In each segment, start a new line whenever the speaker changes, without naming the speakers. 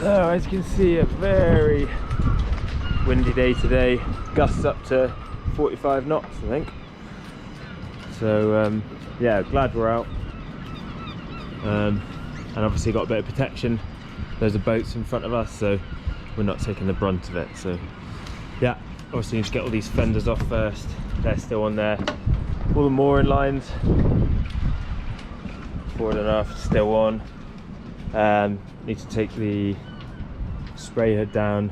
So as you can see, a very windy day today, gusts up to 45 knots I think. So yeah, glad we're out, and obviously got a bit of protection. There's a boats in front of us, so we're not taking the brunt of it. So yeah, obviously need to get all these fenders off first. They're still on there. All the mooring lines, forward and aft, still on. Need to take the spray hood down.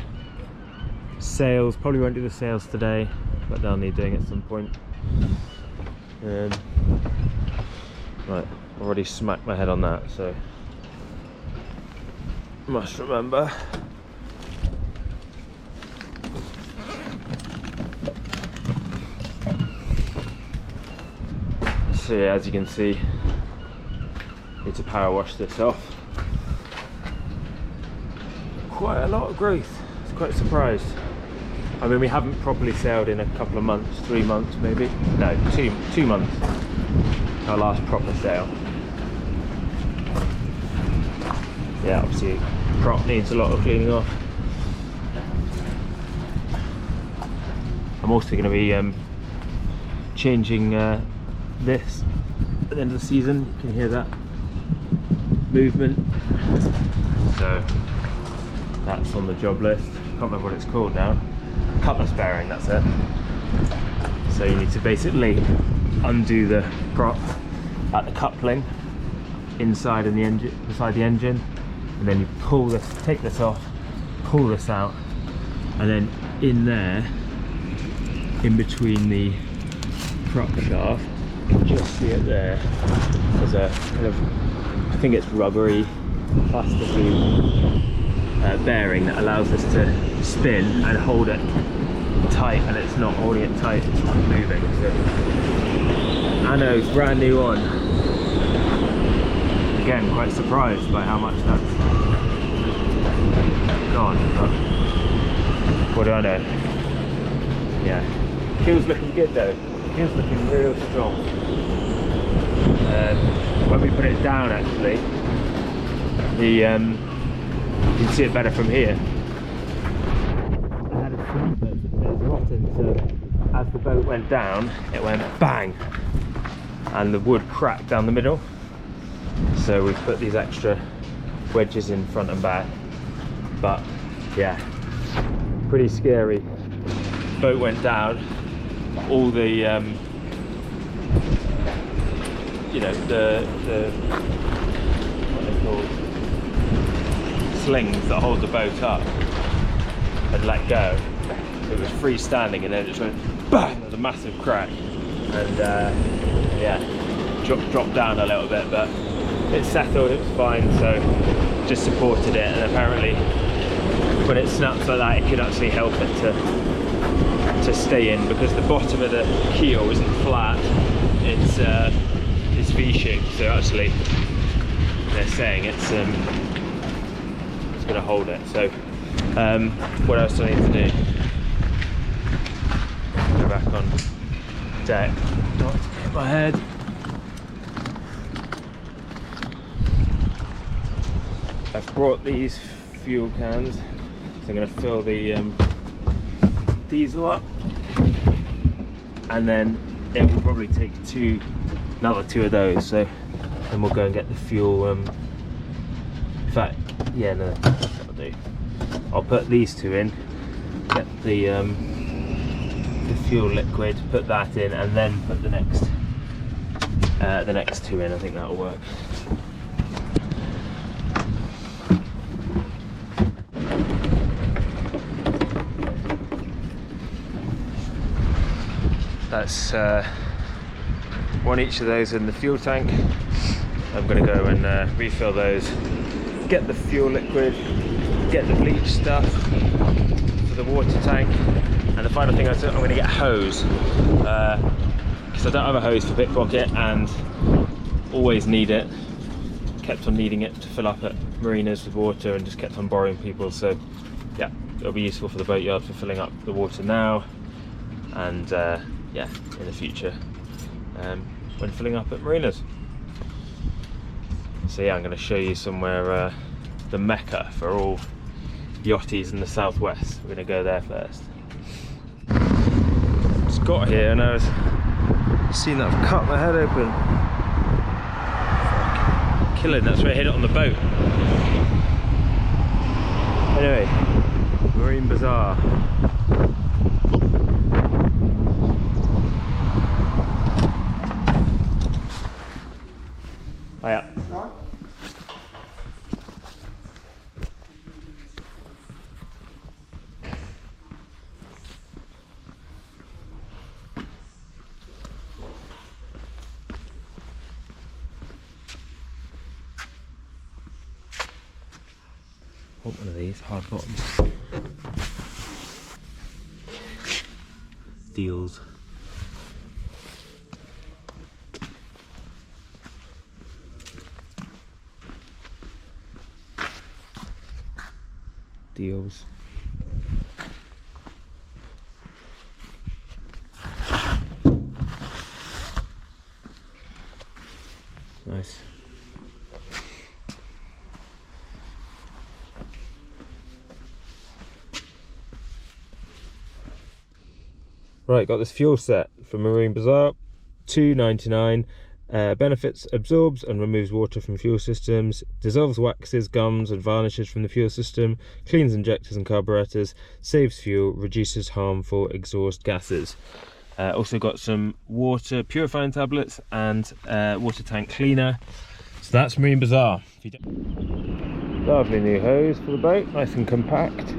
Sails, probably won't do the sails today, but they'll need doing at some point. Right, already smacked my head on that, so must remember. So yeah, as you can see, need to power wash this off. Quite a lot of growth. I was quite surprised. I mean, we haven't properly sailed in a couple of months, 3 months maybe. No, two months. Our last proper sail. Yeah, obviously prop needs a lot of cleaning off. I'm also going to be changing this at the end of the season. You can hear that movement. So that's on the job list. Can't remember what it's called now. Cutlass bearing, that's it. So you need to basically undo the prop at the coupling inside the engine, and then you pull this, take this off, pull this out, and then in there, in between the prop shaft, you can just see it there. There's a kind of, I think it's rubbery, plasticky bearing that allows us to spin and hold it tight, and it's not holding it tight, it's not moving. So I know, brand new one. Again, quite surprised by how much that's gone, but what do I know? Yeah, keel's looking good though. Keel's looking real strong. When we put it down, actually, the you can see it better from here. I had a sleeper that's rotten, so as the boat went down, it went bang, and the wood cracked down the middle. So we've put these extra wedges in front and back. But yeah, pretty scary. Boat went down. All the you know, the what they're called, slings that hold the boat up had let go. It was freestanding, and then it just went bang. There's a massive crack, and yeah, dropped down a little bit, but it settled. It was fine. So just supported it, and apparently when it snaps like that, it could actually help it to stay in, because the bottom of the keel isn't flat. It's V-shaped, so actually they're saying it's going to hold it. So what else do I need to do? Go back on deck, not to hit my head. I've brought these fuel cans, so I'm going to fill the diesel up, and then it will probably take another two of those, so then we'll go and get the fuel. In fact, yeah, no, that's what I'll do. I'll put these two in, get the fuel liquid, put that in, and then put the next two in. I think that'll work. That's one each of those in the fuel tank. I'm going to go and refill those, get the fuel liquid, get the bleach stuff for the water tank, and the final thing I'm going to get a hose, because I don't have a hose for Pickpocket and always need it. Kept on needing it to fill up at marinas with water, and just kept on borrowing people. So yeah, it'll be useful for the boatyard for filling up the water now, and yeah, in the future when filling up at marinas. So yeah, I'm going to show you somewhere, the mecca for all yachties in the southwest. We're going to go there first. Just got here and I was seeing that I've cut my head open. Killing, that's where I hit it on the boat. Anyway, Marine Bazaar. Oh yeah. Want one of these hard bottoms. Deals. Deals. Nice. Right, got this fuel set from Marine Bazaar, $2.99. Benefits: absorbs and removes water from fuel systems, dissolves waxes, gums and varnishes from the fuel system, cleans injectors and carburetors, saves fuel, reduces harmful exhaust gases. Also got some water purifying tablets and water tank cleaner. So that's Marine Bazaar. Lovely new hose for the boat, nice and compact.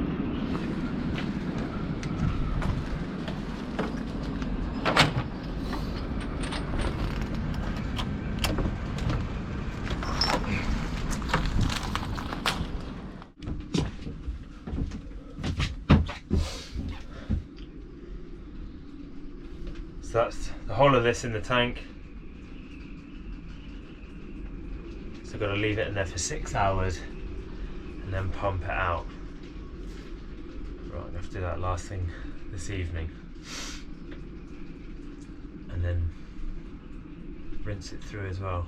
So that's the whole of this in the tank. So I've got to leave it in there for 6 hours and then pump it out. Right, I'm going to have to do that last thing this evening. And then rinse it through as well.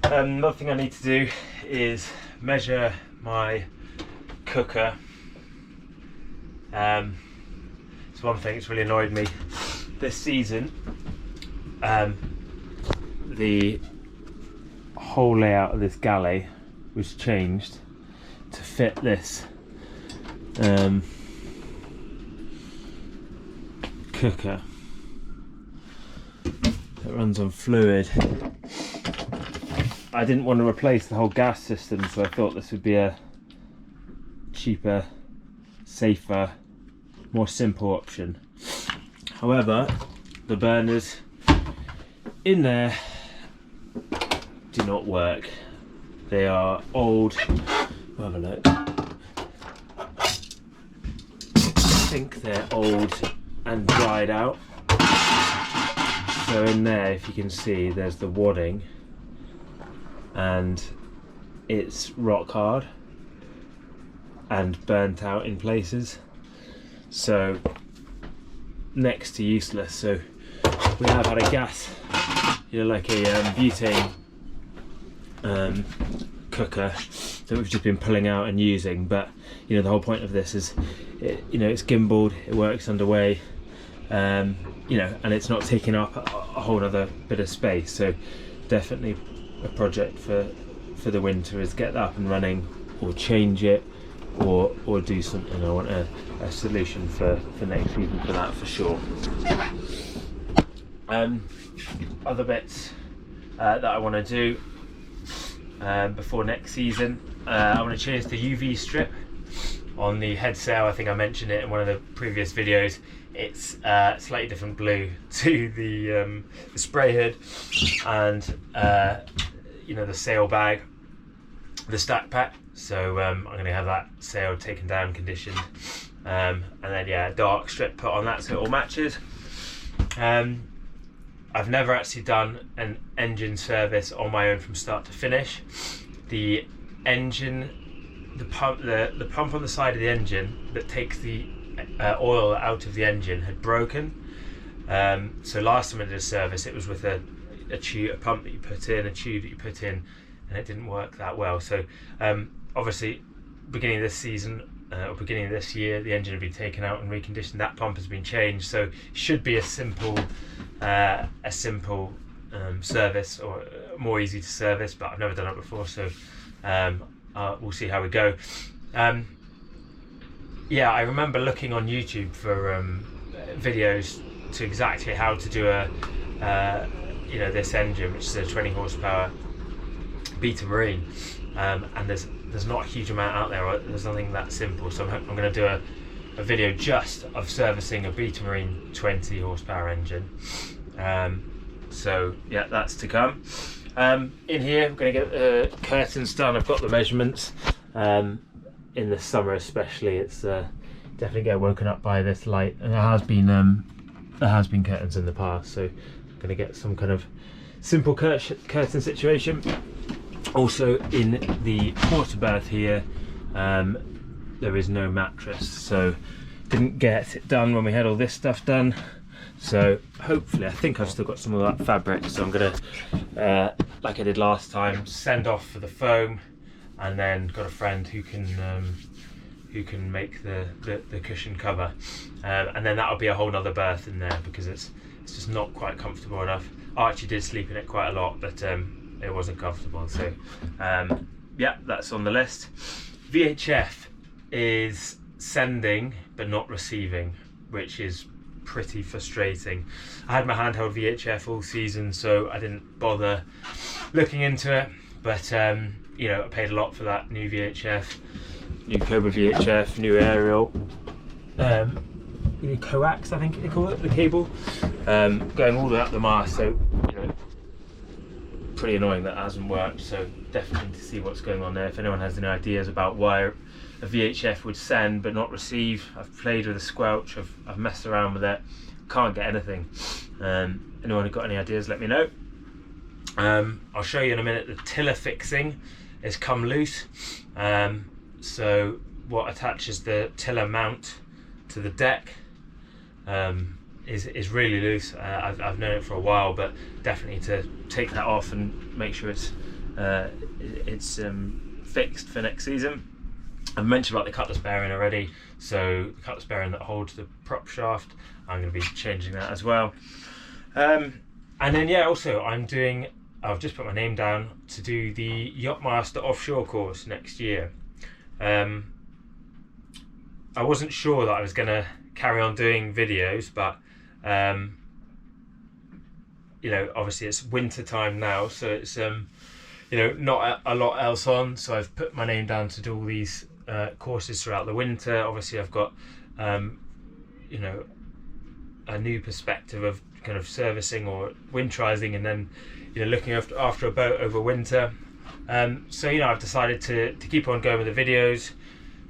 Another thing I need to do is measure my cooker. It's one thing that's really annoyed me this season. The whole layout of this galley was changed to fit this cooker that runs on fluid. I didn't want to replace the whole gas system, so I thought this would be a cheaper, safer, more simple option. However, the burners in there do not work. They are old. We'll have a look. I think they're old and dried out. So in there, if you can see, there's the wadding and it's rock hard and burnt out in places. So next to useless. So we have had a gas, like a butane cooker that we've just been pulling out and using, but the whole point of this is it's gimbaled, it works underway, and it's not taking up a whole other bit of space. So definitely a project for the winter is get that up and running, or change it, or do something. I want a solution for next season for that, for sure. Other bits that I want to do before next season, I want to change the UV strip on the head sail. I think I mentioned it in one of the previous videos. It's slightly different blue to the spray hood and the sail bag, the stack pack. So I'm going to have that sail taken down, conditioned, and then a dark strip put on that so it all matches. I've never actually done an engine service on my own from start to finish. The engine, the pump on the side of the engine that takes the oil out of the engine had broken. So last time I did a service, it was with a pump that you put in, a tube that you put in, and it didn't work that well. So obviously beginning of this season or beginning of this year, the engine will be taken out and reconditioned. That pump has been changed, so it should be a simple service, or more easy to service, but I've never done it before, so we'll see how we go. Yeah, I remember looking on YouTube for videos to exactly how to do this engine, which is a 20 horsepower Beta Marine, and there's not a huge amount out there. There's nothing that simple, so I'm going to do a video just of servicing a Beta Marine 20 horsepower engine. So yeah, that's to come. In here I'm going to get curtains done. I've got the measurements. In the summer especially, it's definitely get woken up by this light, and there has been curtains in the past, so I'm going to get some kind of simple curtain situation. Also in the quarter berth here, there is no mattress, so didn't get it done when we had all this stuff done. So hopefully, I think I've still got some of that fabric, so I'm gonna, like I did last time, send off for the foam, and then got a friend who can make the cushion cover, and then that'll be a whole nother berth in there, because it's just not quite comfortable enough. Archie did sleep in it quite a lot, but it wasn't comfortable. So yeah, that's on the list. VHF is sending but not receiving, which is pretty frustrating. I had my handheld VHF all season, so I didn't bother looking into it, but you know, I paid a lot for that new VHF, new Cobra VHF, new aerial, coax I think they call it, the cable, going all the way up the mast, so you know, pretty annoying that hasn't worked. So definitely need to see what's going on there. If anyone has any ideas about why a VHF would send but not receive, I've played with a squelch, I've messed around with it, can't get anything. Anyone who got any ideas, let me know. I'll show you in a minute. The tiller fixing has come loose, so what attaches the tiller mount to the deck is really loose. I've known it for a while, but definitely to take that off and make sure it's fixed for next season. I've mentioned about the cutlass bearing already, so the cutlass bearing that holds the prop shaft, I'm going to be changing that as well. And then yeah, also I've just put my name down to do the Yachtmaster offshore course next year. I wasn't sure that I was going to carry on doing videos, but you know, obviously it's winter time now, so it's you know, not a lot else on, so I've put my name down to do all these courses throughout the winter. Obviously I've got you know, a new perspective of kind of servicing or winterising, and then you know, looking after a boat over winter. So you know, I've decided to keep on going with the videos,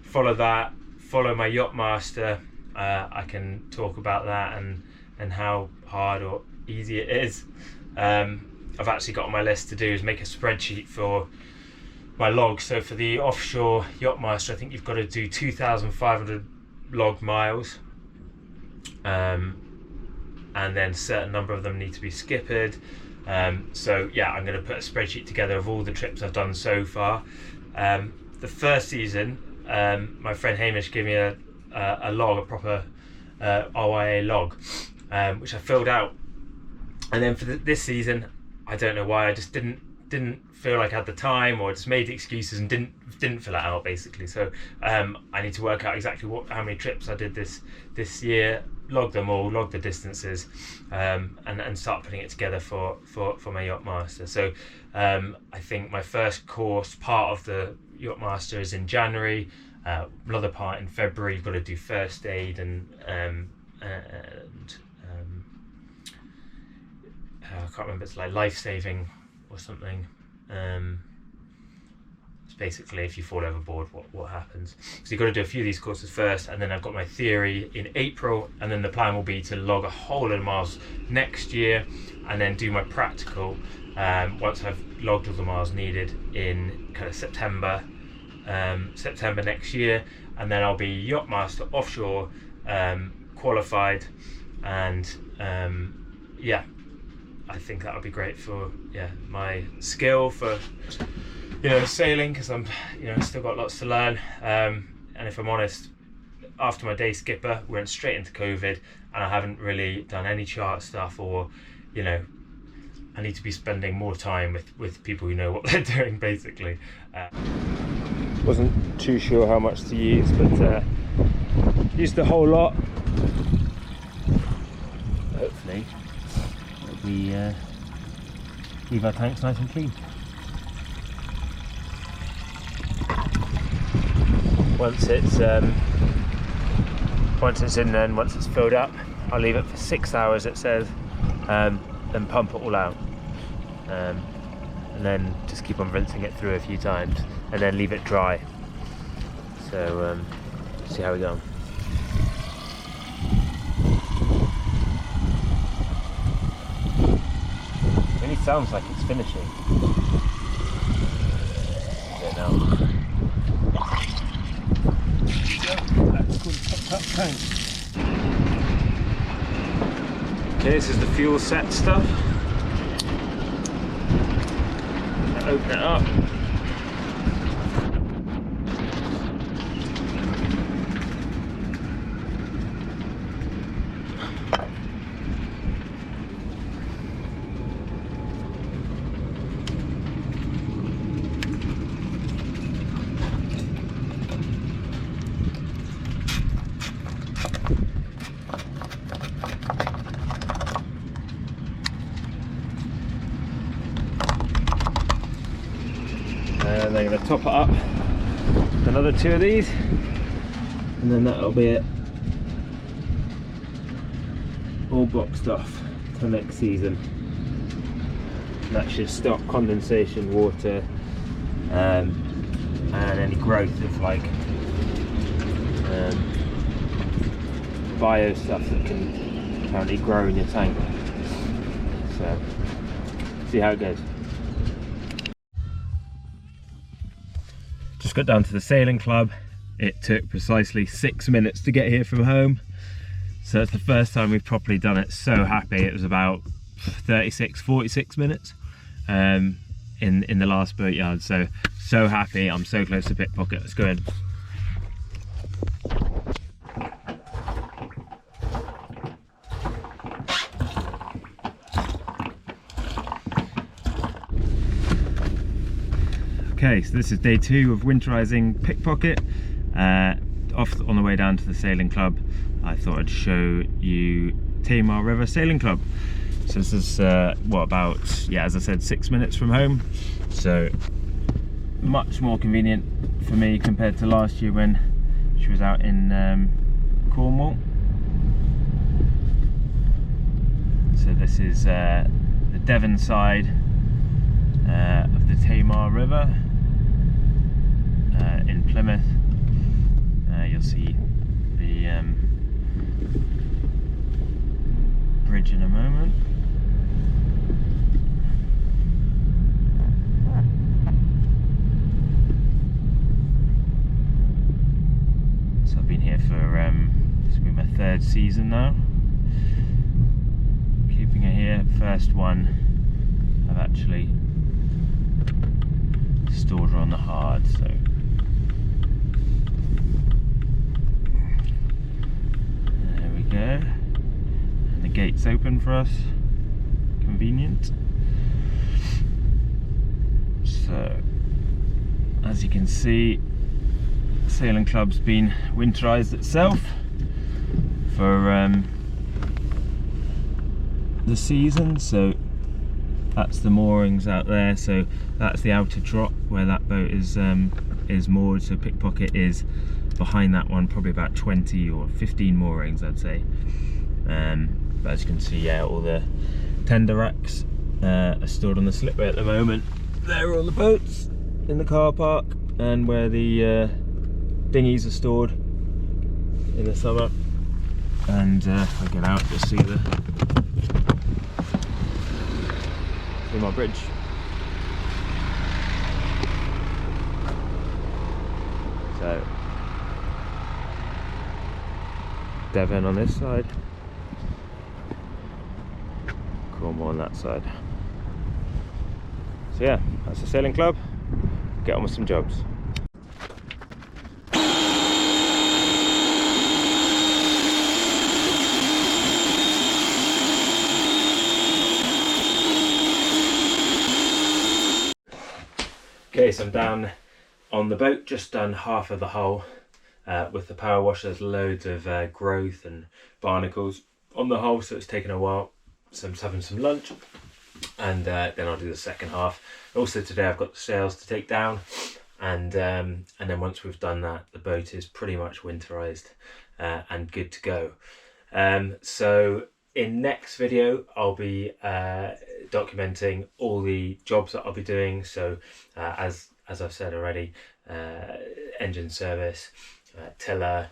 follow my Yachtmaster. I can talk about that and how hard or easy it is. I've actually got on my list to do is make a spreadsheet for my logs. So for the offshore Yachtmaster, I think you've got to do 2,500 log miles, and then a certain number of them need to be skippered. So yeah, I'm going to put a spreadsheet together of all the trips I've done so far. The first season, my friend Hamish gave me a log, a proper OIA log, which I filled out, and then for this season, I don't know why, I just didn't feel like I had the time, or just made excuses and didn't fill it out basically. So I need to work out exactly how many trips I did this year, log them all, log the distances, and start putting it together for my Yachtmaster. So I think my first course, part of the Yachtmaster, is in January, another part in February. You've got to do first aid and I can't remember, it's like life-saving or something. It's basically if you fall overboard, what happens. So you've got to do a few of these courses first, and then I've got my theory in April, and then the plan will be to log a whole load of miles next year, and then do my practical once I've logged all the miles needed in kind of September next year, and then I'll be Yachtmaster offshore qualified, and yeah, I think that would be great for my skill, for sailing, because I'm still got lots to learn, and if I'm honest, after my day skipper we went straight into COVID, and I haven't really done any chart stuff, or I need to be spending more time with people who know what they're doing, basically. Wasn't too sure how much to use, but used the whole lot. Hopefully we leave our tanks nice and clean. Once it's in, then once it's filled up, I'll leave it for 6 hours, it says, then pump it all out, and then just keep on rinsing it through a few times, and then leave it dry. So see how we go. It really sounds like it's finishing. Okay, now. Okay, this is the fuel set stuff. Open it up. And they're going to top it up with another 2 of these, and then that'll be it, all boxed off till next season. And that should stop condensation, water, and any growth of like bio stuff that can apparently grow in your tank. So see how it goes. Just got down to the sailing club. It took precisely 6 minutes to get here from home, so it's the first time we've properly done it. So happy. It was about 46 minutes in the last boatyard, so happy. I'm so close to Pickpocket. Let's go in. Okay, so this is day 2 of winterising Pickpocket. Off on the way down to the sailing club, I thought I'd show you Tamar River Sailing Club. So this is about, as I said, 6 minutes from home, so much more convenient for me compared to last year when she was out in Cornwall. So this is the Devon side of the Tamar River in Plymouth. You'll see the bridge in a moment. So I've been here for this will be my 3rd season now. Keeping her here. First one I've actually stored her on the hard, so there we go. And the gate's open for us, convenient. So as you can see, the sailing club's been winterized itself for the season. So that's the moorings out there, so that's the outer drop where that boat is moored. So Pickpocket is behind that one, probably about 20 or 15 moorings, I'd say. But as you can see, all the tender racks are stored on the slipway at the moment. There are all the boats in the car park, and where the dinghies are stored in the summer. And if I get out, you'll see my bridge. So Devon on this side, Cornwall on that side. So yeah, that's the sailing club. get on with some jobs. Okay, so I'm down on the boat, just done half of the hull with the power wash. There's loads of growth and barnacles on the hull, so it's taken a while. So I'm just having some lunch, and then I'll do the second half. Also today I've got the sails to take down, and then once we've done that, the boat is pretty much winterized and good to go. So in next video I'll be documenting all the jobs that I'll be doing. So as I've said already, engine service, tiller,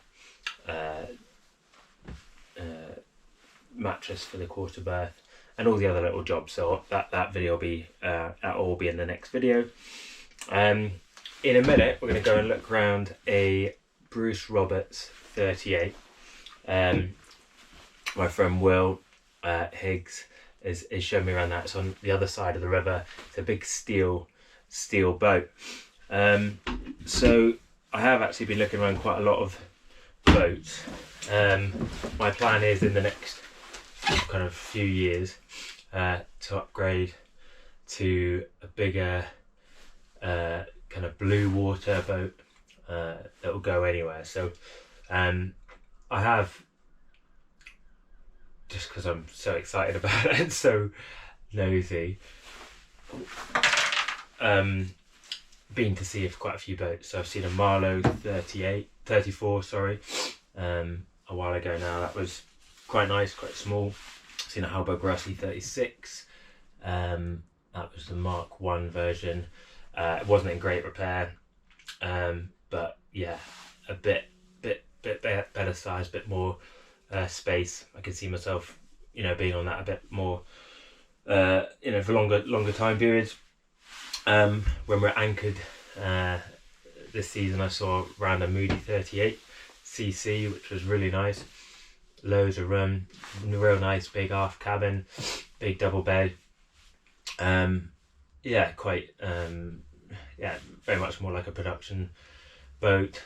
mattress for the quarter berth, and all the other little jobs. So that video will be that will be in the next video. In a minute we're going to go and look around a Bruce Roberts 38. My friend Will Higgs is showing me around that. It's on the other side of the river. It's a big steel boat. So I have actually been looking around quite a lot of boats. My plan is in the next kind of few years to upgrade to a bigger kind of blue water boat that will go anywhere. So I have, just because I'm so excited about it and so nosy, been to see quite a few boats. So I've seen a Marlowe 34, sorry, a while ago now. That was quite nice, quite small. I've seen a Halbo Grassi 36. That was the Mark 1 version. It wasn't in great repair, but yeah, a bit better size, bit more space. I could see myself, being on that a bit more, for longer time periods. When we're anchored this season, I saw around a Moody 38 CC, which was really nice. Loads of room, real nice big aft cabin, big double bed. Very much more like a production boat.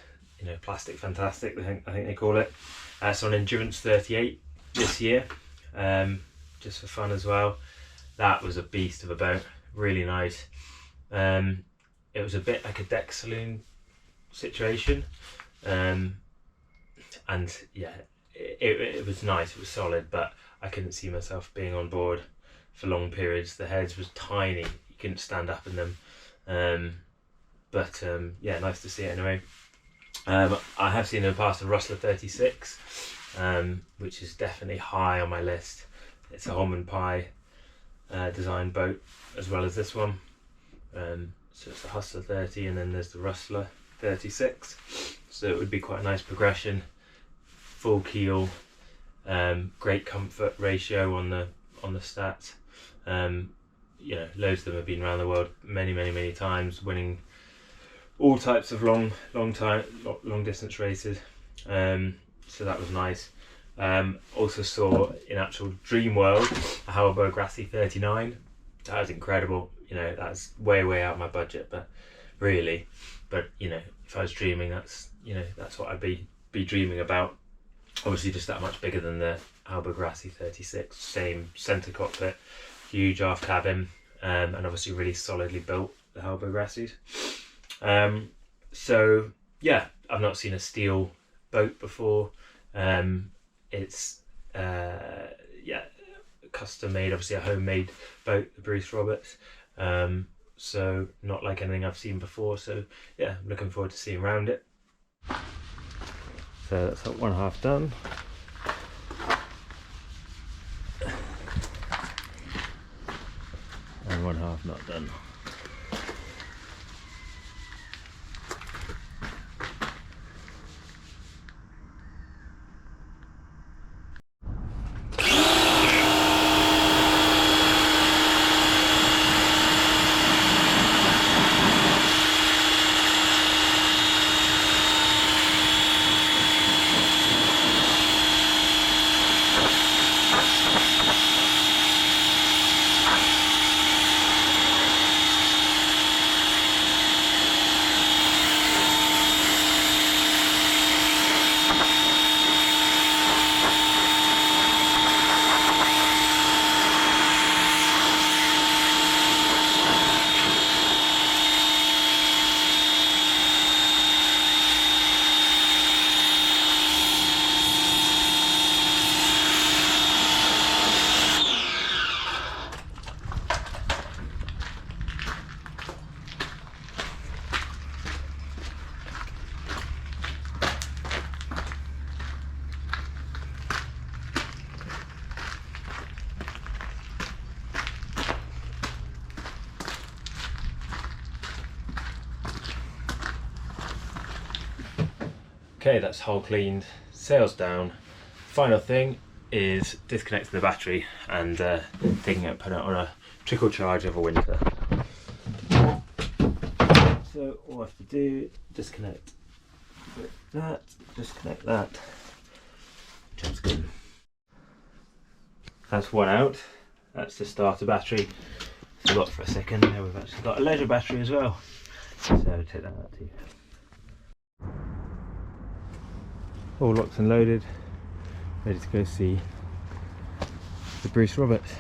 Plastic fantastic, I think they call it. So an Endurance 38 this year, just for fun as well. That was a beast of a boat, really nice. It was a bit like a deck saloon situation, and yeah, it was nice, it was solid, but I couldn't see myself being on board for long periods. The heads was tiny, you couldn't stand up in them, yeah, nice to see it anyway. I have seen in the past a Rustler 36, which is definitely high on my list. It's a Holman Pie design boat as well as this one. So it's the Hustler 30 and then there's the Rustler 36. So it would be quite a nice progression. Full keel, great comfort ratio on the stats. Loads of them have been around the world many times, winning all types of long distance races. So that was nice. Also saw in actual dream world a Halbo Grassi 39. That was incredible. That's way out of my budget, but if I was dreaming, that's what I'd be dreaming about. Obviously just that much bigger than the Halbo Grassi 36. Same centre cockpit, huge aft cabin, and obviously really solidly built, the Halbo Grassis. So yeah, I've not seen a steel boat before. It's custom made, obviously a homemade boat, the Bruce Roberts. So not like anything I've seen before. So yeah, I'm looking forward to seeing around it. So that's one half done. And one half not done. Okay, that's hull cleaned, sails down. Final thing is disconnecting the battery and taking it and putting it on a trickle charge over winter. So all I have to do, disconnect that, disconnect that. Jumps good. That's one out. That's the starter battery. Forgot for a second. Now we've actually got a leisure battery as well. So take that out too. All locked and loaded, ready to go see the Bruce Roberts.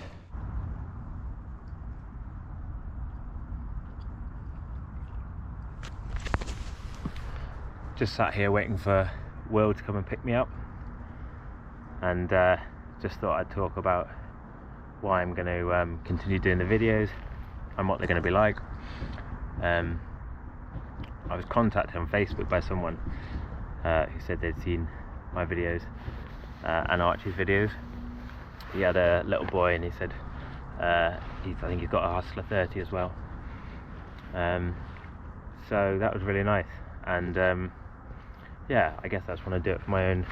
Just sat here waiting for Will to come and pick me up, and just thought I'd talk about why I'm going to continue doing the videos and what they're going to be like. I was contacted on Facebook by someone who said they'd seen my videos and Archie's videos. He had a little boy and he said I think he's got a Hustler 30 as well. So that was really nice, and yeah, I guess I just want to do it for my own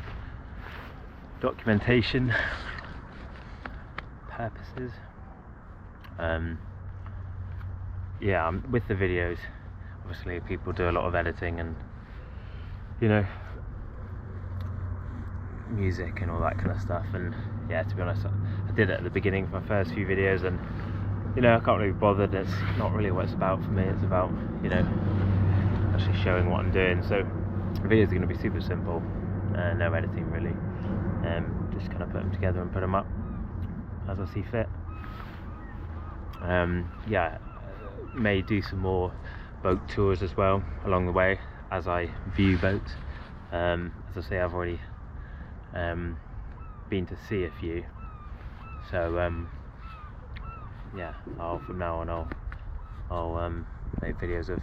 documentation purposes. Yeah, with the videos, obviously people do a lot of editing and, you know, music and all that kind of stuff, and yeah, to be honest, I did it at the beginning for my first few videos, and you know, I can't really be bothered. It's not really what it's about for me. It's about, you know, actually showing what I'm doing. So the videos are going to be super simple, no editing really, just kind of put them together and put them up as I see fit. Yeah, may do some more boat tours as well along the way as I view boats. As I say, I've already been to see a few, so yeah, from now on I'll make videos of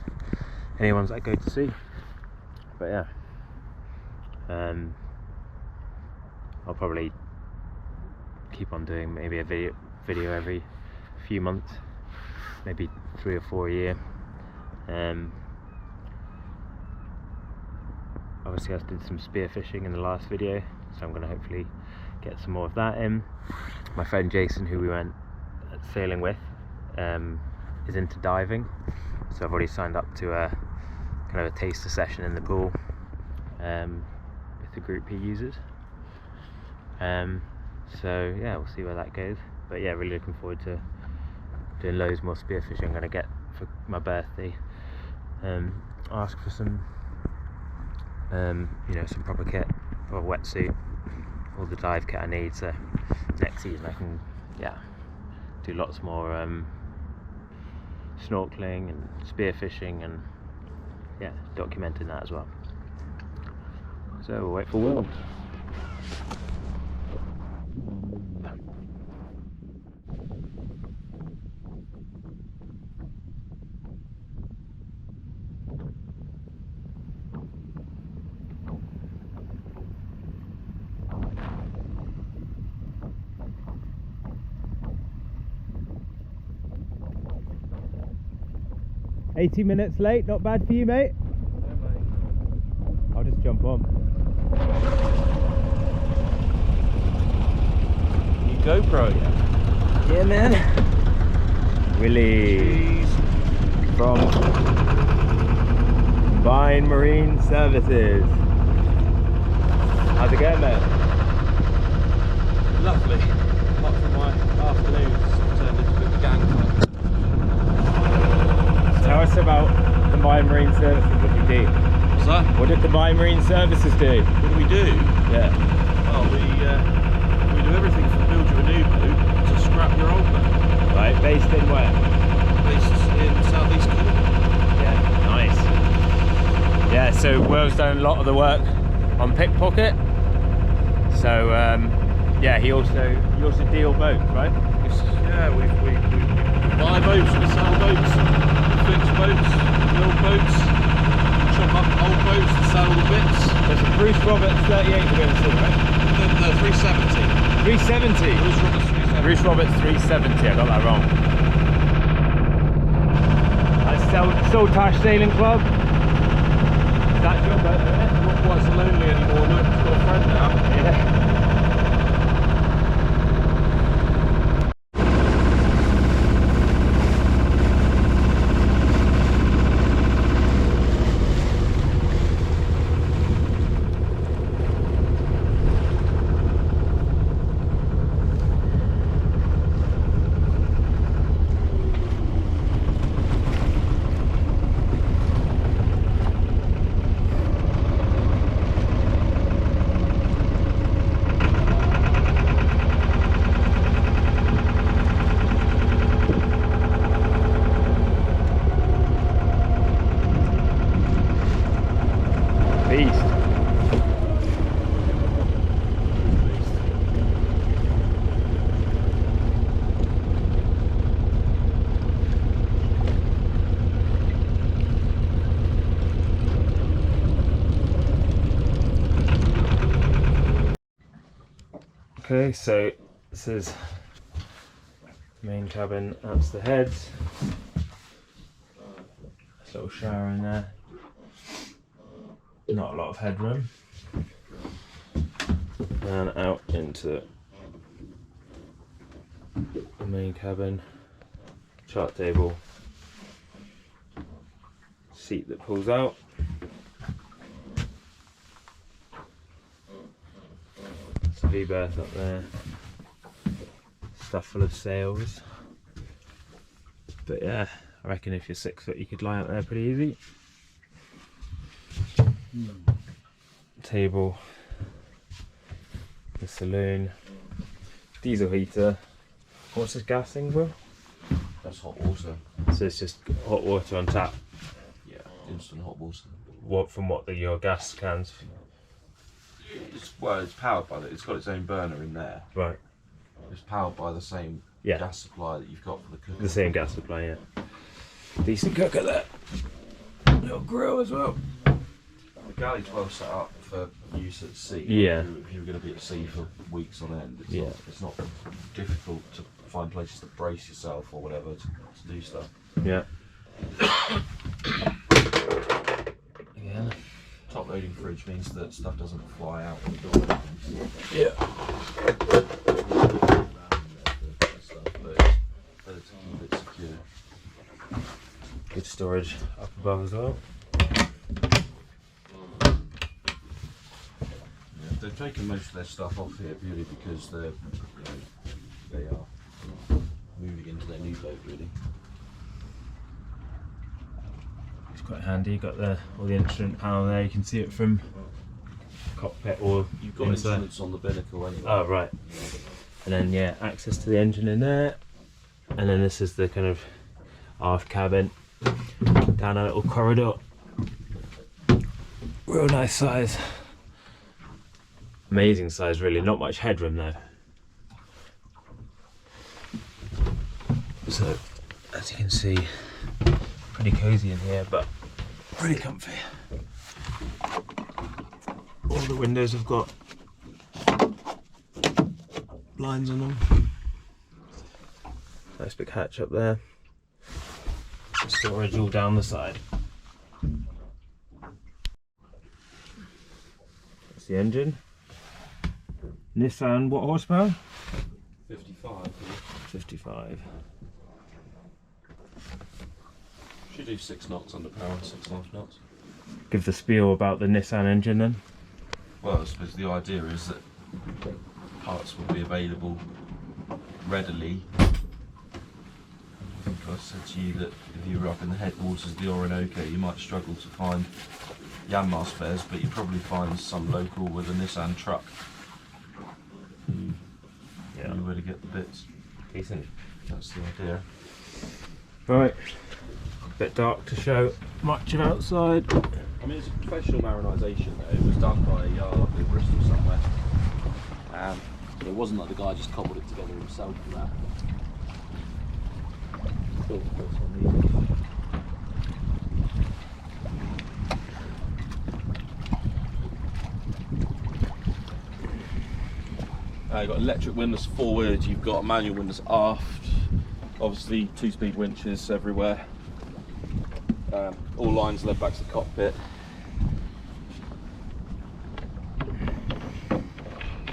any ones I go to see. But yeah, I'll probably keep on doing maybe a video every few months, maybe 3 or 4 a year. Obviously I did some spearfishing in the last video, so I'm going to hopefully get some more of that in. My friend Jason, who we went sailing with, is into diving, so I've already signed up to a kind of a taster session in the pool with the group he uses. So yeah, we'll see where that goes. But yeah, really looking forward to doing loads more spearfishing. I'm going to get for my birthday, ask for some you know, some proper kit, or a wetsuit, all the dive kit I need, so next season I can, yeah, do lots more snorkeling and spearfishing, and yeah, documenting that as well. So we'll wait for Will. $80 minutes late, not bad for you, mate?
Yeah, mate.
I'll just jump on.
You GoPro, yeah?
Yeah, man. Willie from Combined Marine Services. How's it going, mate?
Lovely. Apart from my afternoons turned into a bit of a gang fight.
Tell us about Combined Marine Services. What do you do?
What's that?
What did Combined Marine Services do?
What do we do?
Yeah.
Well, we do everything from build you a new boat to scrap your old boat.
Right, based in where?
Based in South East Cornwall.
Yeah, nice. Yeah, so Will's done a lot of the work on Pickpocket. So yeah, you also deal boats, right?
Yeah, we buy boats, we sell boats, we fix boats, build boats, chop up old boats and sell all the bits.
There's a Bruce Roberts 38 we're going to see, right?
The 370.
370?
Bruce Roberts 370.
Bruce Roberts 370, I got that wrong. That's Saltash Sailing Club. That's your boat, isn't it?
Not quite so lonely anymore, look, it's got a friend now.
Yeah. Beast. Okay, so this is the main cabin, that's the heads. A little shower in there. Not a lot of headroom. And out into the main cabin. Chart table. Seat that pulls out. It's a V-berth up there. Stuff full of sails. But yeah, I reckon if you're 6 foot you could lie up there pretty easy. Table, the saloon, diesel heater. What's this gas thing, bro?
That's hot water.
So it's just hot water on tap.
Yeah, instant hot water.
What from what your gas cans?
It's powered by it's got its own burner in there.
Right.
It's powered by the same gas supply that you've got for the cooker.
The same gas supply, yeah. Decent cooker there. Little grill as well.
The galley's well set up for use at sea.
Yeah.
If you're going to be at sea for weeks on end, it's not difficult to find places to brace yourself or whatever to do stuff.
Yeah. Again.
Top loading fridge means that stuff doesn't fly out when the door opens.
Yeah.
Better to keep it secure.
Good storage up above as well.
They've taken most of their stuff off here purely because they are moving into their new boat really.
It's quite handy. You've got all the instrument panel there. You can see it from cockpit or
you've got instruments on the binnacle anyway.
Oh right. And then yeah, access to the engine in there. And then this is the kind of aft cabin. Down a little corridor. Real nice size. Amazing size really, not much headroom though. So, as you can see, pretty cosy in here, but pretty comfy. All the windows have got blinds on them. Nice big hatch up there. Storage all down the side. That's the engine. Nissan, what horsepower?
55.
55.
Should do 6 knots under power, 6.5 knots.
Give the spiel about the Nissan engine then.
Well, I suppose the idea is that parts will be available readily. I think I said to you that if you were up in the headwaters of the Orinoco, you might struggle to find Yachtmaster spares, but you'd probably find some local with a Nissan truck.
Yeah.
You were to get the bits.
Decent.
That's the idea.
Right. Bit dark to show much of outside.
I mean, it's a professional marinisation. It was done by a yard up in Bristol somewhere. It wasn't like the guy just cobbled it together himself and that. You've got electric windlass forward, you've got a manual windlass aft, obviously 2-speed winches everywhere. All lines led back to the cockpit.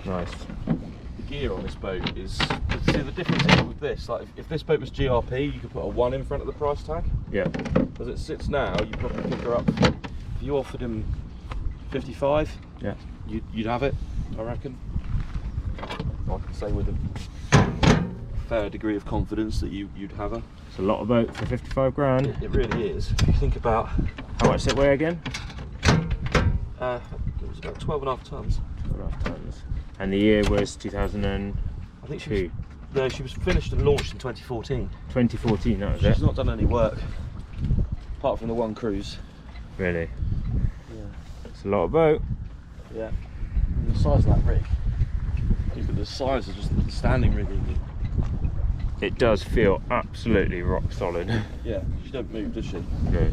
Nice.
The gear on this boat is, see the difference is with this, like if this boat was GRP, you could put a 1 in front of the price tag.
Yeah.
As it sits now, you probably pick her up, if you offered him 55,
Yeah.
you'd have it, I reckon. I can say with a fair degree of confidence that you'd have her.
It's a lot of boat for 55 grand.
It really is. If you think about,
How much does it weigh again?
it was about 12.5 tons.
12.5 tons. And the year was 2002.
I think she was finished and launched in 2014.
2014, that was
She's
it.
not done any work apart from the one cruise.
Really?
Yeah.
It's a lot of boat.
Yeah. And the size of that rig. Look at the size of just the standing rigging.
It does feel absolutely rock solid.
Yeah, she don't move, does she?
No.